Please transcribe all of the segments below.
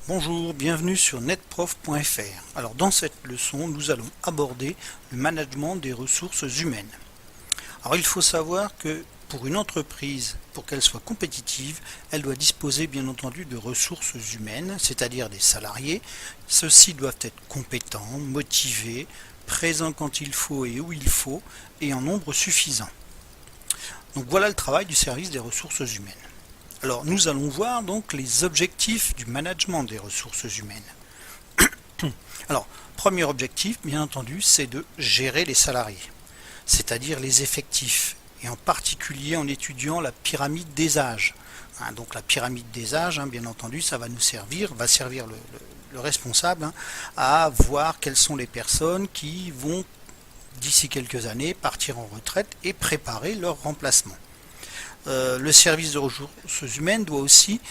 Bonjour, bienvenue sur netprof.fr. Alors dans cette leçon, nous allons aborder le management des ressources humaines. Alors il faut savoir que pour une entreprise, pour qu'elle soit compétitive, elle doit disposer bien entendu de ressources humaines, c'est-à-dire des salariés. Ceux-ci doivent être compétents, motivés, présents quand il faut et où il faut, et en nombre suffisant. Donc voilà le travail du service des ressources humaines. Alors nous allons voir donc les objectifs du management des ressources humaines. Alors, premier objectif, bien entendu, c'est de gérer les salariés, c'est-à-dire les effectifs, et en particulier en étudiant la pyramide des âges. Donc la pyramide des âges, bien entendu, ça va servir le responsable à voir quelles sont les personnes qui vont, d'ici quelques années, partir en retraite et préparer leur remplacement. Le service de ressources humaines doit aussi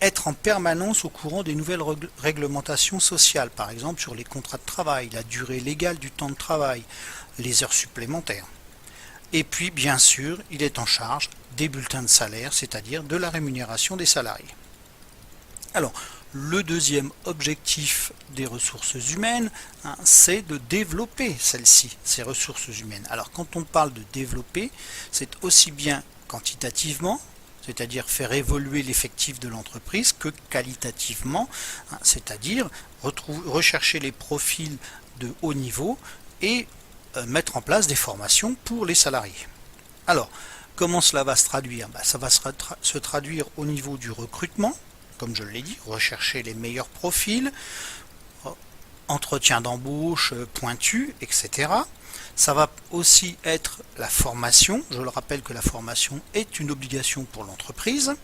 être en permanence au courant des nouvelles réglementations sociales, par exemple sur les contrats de travail, la durée légale du temps de travail, les heures supplémentaires. Et puis, bien sûr, il est en charge des bulletins de salaire, c'est-à-dire de la rémunération des salariés. Alors, le deuxième objectif des ressources humaines, c'est de développer celles-ci, ces ressources humaines. Alors, quand on parle de développer, c'est aussi bien quantitativement, c'est-à-dire faire évoluer l'effectif de l'entreprise, que qualitativement, c'est-à-dire rechercher les profils de haut niveau et mettre en place des formations pour les salariés. Alors, comment cela va se traduire? Ça va se traduire au niveau du recrutement, comme je l'ai dit, rechercher les meilleurs profils, entretien d'embauche pointu, etc. Ça va aussi être la formation. Je le rappelle que la formation est une obligation pour l'entreprise.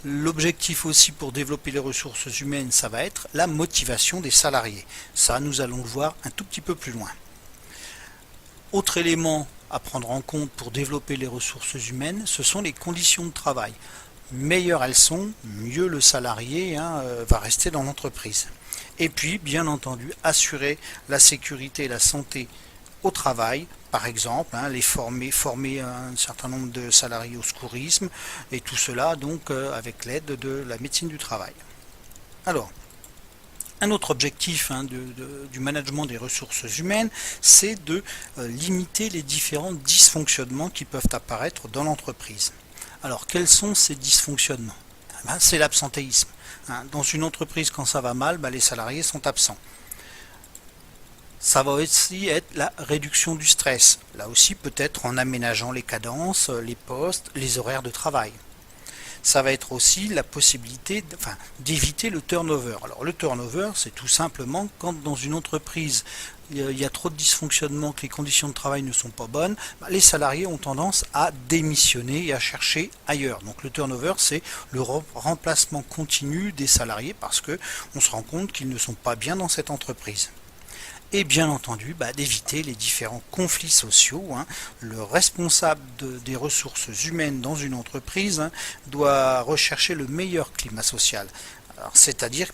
L'objectif aussi pour développer les ressources humaines, ça va être la motivation des salariés. Ça, nous allons le voir un tout petit peu plus loin. Autre élément à prendre en compte pour développer les ressources humaines, ce sont les conditions de travail. Meilleures elles sont, mieux le salarié va rester dans l'entreprise. Et puis, bien entendu, assurer la sécurité et la santé au travail, par exemple, les former un certain nombre de salariés au secourisme, et tout cela donc avec l'aide de la médecine du travail. Alors, un autre objectif du management des ressources humaines, c'est de limiter les différents dysfonctionnements qui peuvent apparaître dans l'entreprise. Alors, quels sont ces dysfonctionnements? C'est l'absentéisme. Dans une entreprise, quand ça va mal, les salariés sont absents. Ça va aussi être la réduction du stress. Là aussi, peut-être en aménageant les cadences, les postes, les horaires de travail. Ça va être aussi la possibilité d'éviter le turnover. Alors le turnover, c'est tout simplement quand dans une entreprise il y a trop de dysfonctionnement, que les conditions de travail ne sont pas bonnes, les salariés ont tendance à démissionner et à chercher ailleurs. Donc le turnover, c'est le remplacement continu des salariés parce que on se rend compte qu'ils ne sont pas bien dans cette entreprise. Et bien entendu d'éviter les différents conflits sociaux. Le responsable des ressources humaines dans une entreprise doit rechercher le meilleur climat social, c'est-à-dire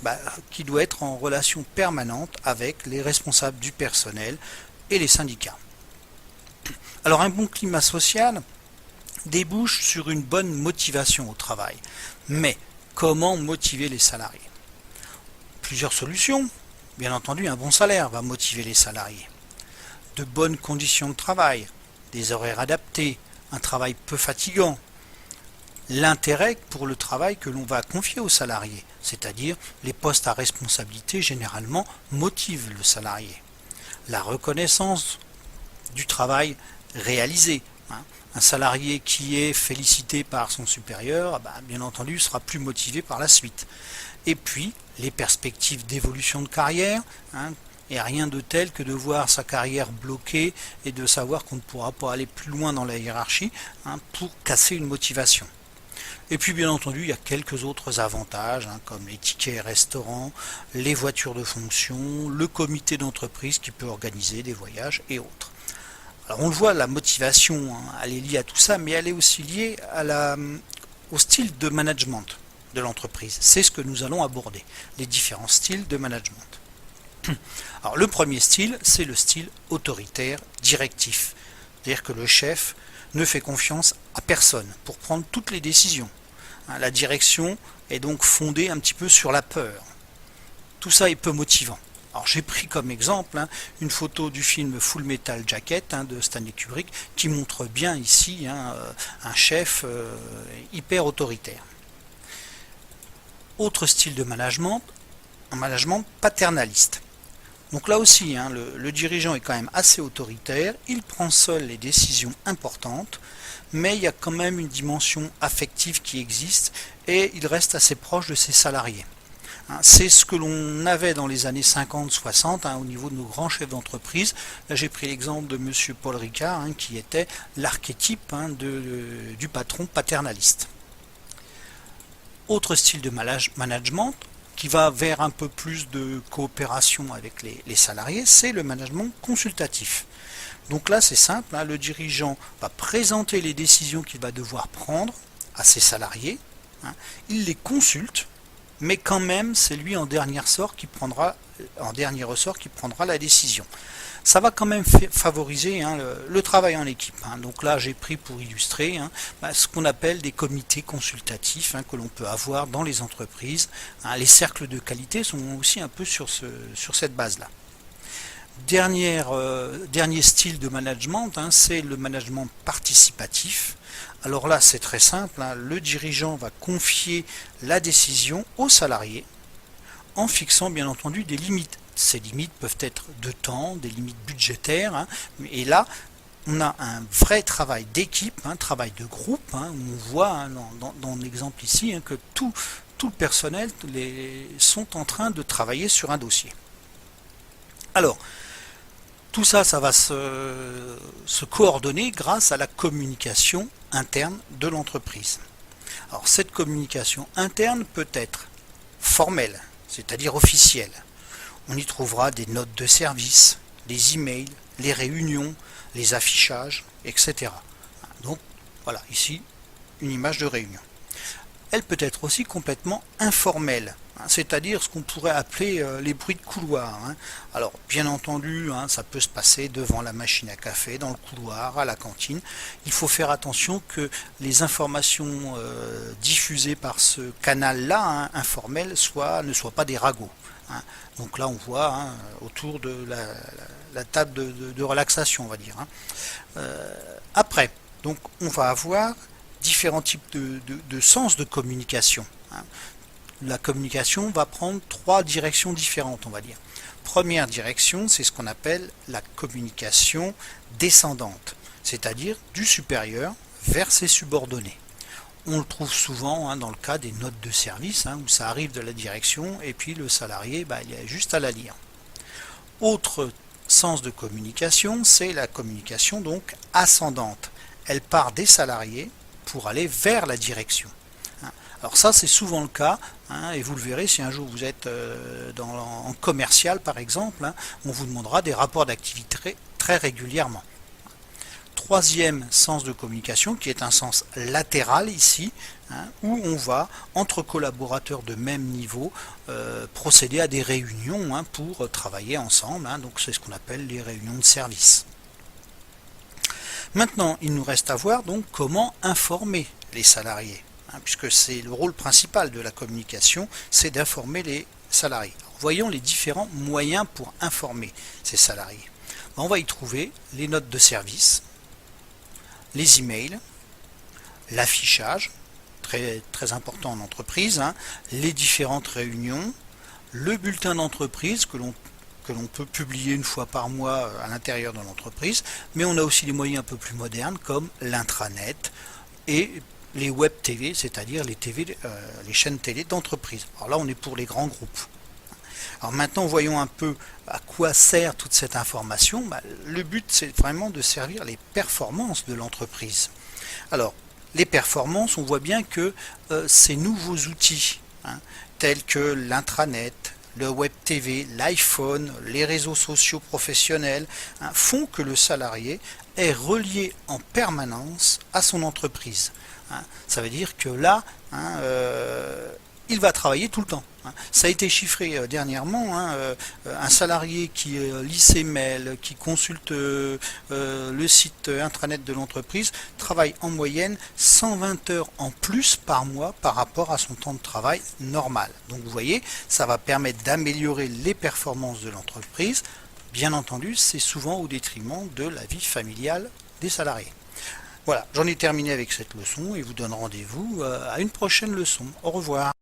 qu'il doit être en relation permanente avec les responsables du personnel et les syndicats. Alors un bon climat social débouche sur une bonne motivation au travail. Mais comment motiver les salariés? Plusieurs solutions. Bien entendu, un bon salaire va motiver les salariés. De bonnes conditions de travail, des horaires adaptés, un travail peu fatigant. L'intérêt pour le travail que l'on va confier aux salariés, c'est-à-dire les postes à responsabilité généralement motivent le salarié. La reconnaissance du travail réalisé. Un salarié qui est félicité par son supérieur, bien entendu, sera plus motivé par la suite. Et puis, les perspectives d'évolution de carrière, et rien de tel que de voir sa carrière bloquée et de savoir qu'on ne pourra pas aller plus loin dans la hiérarchie pour casser une motivation. Et puis bien entendu, il y a quelques autres avantages, comme les tickets restaurants, les voitures de fonction, le comité d'entreprise qui peut organiser des voyages et autres. Alors on le voit, la motivation, elle est liée à tout ça, mais elle est aussi liée au style de management de l'entreprise. C'est ce que nous allons aborder, les différents styles de management. Alors le premier style, c'est le style autoritaire directif. C'est-à-dire que le chef ne fait confiance à personne pour prendre toutes les décisions. La direction est donc fondée un petit peu sur la peur. Tout ça est peu motivant. Alors j'ai pris comme exemple une photo du film Full Metal Jacket de Stanley Kubrick qui montre bien ici un chef hyper autoritaire. Autre style de management, un management paternaliste. Donc là aussi, le dirigeant est quand même assez autoritaire, il prend seul les décisions importantes, mais il y a quand même une dimension affective qui existe et il reste assez proche de ses salariés. C'est ce que l'on avait dans les années 50-60 au niveau de nos grands chefs d'entreprise. Là j'ai pris l'exemple de monsieur Paul Ricard qui était l'archétype du patron paternaliste. Autre style de management qui va vers un peu plus de coopération avec les salariés, c'est le management consultatif. Donc là c'est simple, le dirigeant va présenter les décisions qu'il va devoir prendre à ses salariés, il les consulte, mais quand même c'est lui en dernier ressort qui prendra la décision. Ça va quand même favoriser le travail en équipe. Donc là j'ai pris pour illustrer ce qu'on appelle des comités consultatifs que l'on peut avoir dans les entreprises. Les cercles de qualité sont aussi un peu sur cette base-là. Dernier style de management, c'est le management participatif. Alors là c'est très simple, le dirigeant va confier la décision aux salariés en fixant bien entendu des limites. Ces limites peuvent être de temps, des limites budgétaires, et là on a un vrai travail d'équipe, un travail de groupe, où on voit dans l'exemple ici que tout le personnel sont en train de travailler sur un dossier. Alors, tout ça, ça va se coordonner grâce à la communication interne de l'entreprise. Alors cette communication interne peut être formelle, c'est-à-dire officielle. On y trouvera des notes de service, les emails, les réunions, les affichages, etc. Donc voilà, ici, une image de réunion. Elle peut être aussi complètement informelle, c'est-à-dire ce qu'on pourrait appeler les bruits de couloir. Alors bien entendu, ça peut se passer devant la machine à café, dans le couloir, à la cantine. Il faut faire attention que les informations diffusées par ce canal-là, informel, ne soient pas des ragots. Donc là on voit autour de la table de relaxation, on va dire. Après, donc on va avoir différents types de sens de communication. La communication va prendre 3 directions différentes, on va dire. Première direction, c'est ce qu'on appelle la communication descendante, c'est-à-dire du supérieur vers ses subordonnés. On le trouve souvent dans le cas des notes de service, où ça arrive de la direction et puis le salarié, il a juste à la lire. Autre sens de communication, c'est la communication donc ascendante. Elle part des salariés pour aller vers la direction. Alors ça c'est souvent le cas, et vous le verrez si un jour vous êtes en commercial par exemple, on vous demandera des rapports d'activité très régulièrement. Troisième sens de communication qui est un sens latéral ici, où on va entre collaborateurs de même niveau procéder à des réunions pour travailler ensemble, donc c'est ce qu'on appelle les réunions de service. Maintenant il nous reste à voir donc comment informer les salariés, puisque c'est le rôle principal de la communication, c'est d'informer les salariés. Alors, voyons les différents moyens pour informer ces salariés. On va y trouver les notes de service, les emails, l'affichage, très important en entreprise, les différentes réunions, le bulletin d'entreprise que l'on peut publier une fois par mois à l'intérieur de l'entreprise, mais on a aussi des moyens un peu plus modernes comme l'intranet et les web TV, c'est-à-dire les chaînes télé d'entreprise. Alors là on est pour les grands groupes. Alors maintenant voyons un peu à quoi sert toute cette information. Le but c'est vraiment de servir les performances de l'entreprise. Alors les performances, on voit bien que ces nouveaux outils tels que l'intranet, le web TV, l'iPhone, les réseaux sociaux professionnels font que le salarié est relié en permanence à son entreprise. Ça veut dire que là, il va travailler tout le temps. Ça a été chiffré dernièrement, un salarié qui lit ses mails, qui consulte le site intranet de l'entreprise, travaille en moyenne 120 heures en plus par mois par rapport à son temps de travail normal. Donc vous voyez, ça va permettre d'améliorer les performances de l'entreprise. Bien entendu, c'est souvent au détriment de la vie familiale des salariés. Voilà, j'en ai terminé avec cette leçon et vous donne rendez-vous à une prochaine leçon. Au revoir.